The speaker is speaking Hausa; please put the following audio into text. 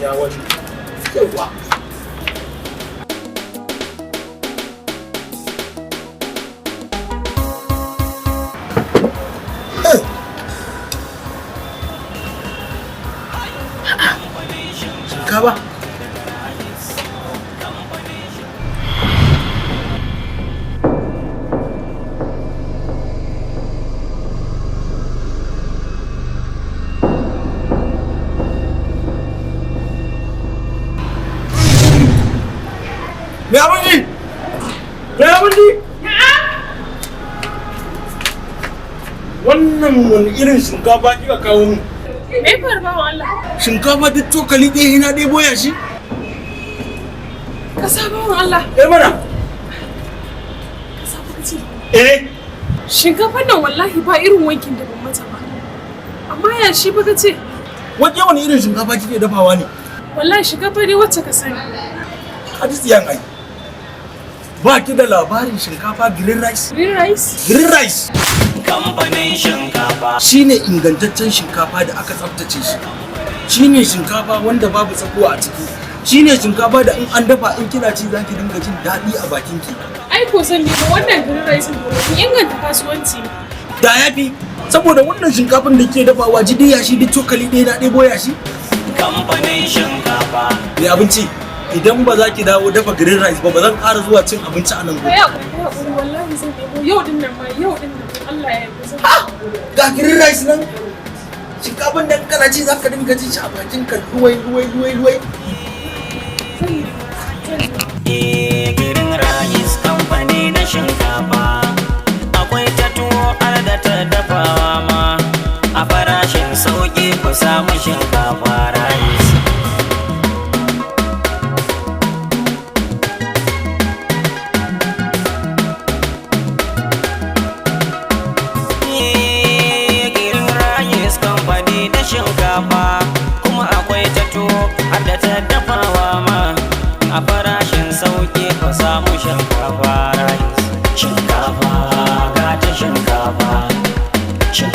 Ya wani. Yawa. Shinkafa. Wannan wani irin shinkafa kika kawo mu? Me farba wa Allah? Shinkafa duk cokali ɗaya ina ɗaya boya shi? Ka saba wa Allah. Mana? Ka saba ka ce. Shinkafan nan wallahi ba irin wankin da ban mata ba. Amma ya shi ba ka ce. Wace wani irin shinkafa kike dafawa ne? Wallahi shinkafa ne wacce ka sani. Hadisi yan ai. Ba ki da labarin shinkafa green rice? Green rice? Green rice. Kamfanin shinkafa shine ingantaccen shinkafa da aka tsaftace shi. Shine shinkafa wanda babu tsakuwa a ciki. Shine shinkafa da in an dafa in kina ci zaki dinga jin daɗi a bakin ki. Ai ko san ne wannan green rice ne ki inganta kasuwanci ne. Da yafi saboda wannan shinkafin da ke dafawa ji dai yashi duk cokali ɗaya na ɗebo yashi. Kamfanin shinkafa. Me abinci idan ba za ki dawo dafa green rice ba zan ƙara zuwa cin abinci a nan gobe. Ya wallahi zan ɗebo yau din nan Allah ya yi zan. Ga green rice nan shinkafin da kana ci zaka dinga jin shi a bakin ka ruwai. Green rice kamfani na shinkafa akwai ta tuwo har da ta dafawa ma a farashin sauki ku samu shinkafa rice. Shinkafa kuma akwai ta tuwo har da ta dafawa ma a farashin sauki ku samu shinkafa rice. Shinkafa ga ta shinkafa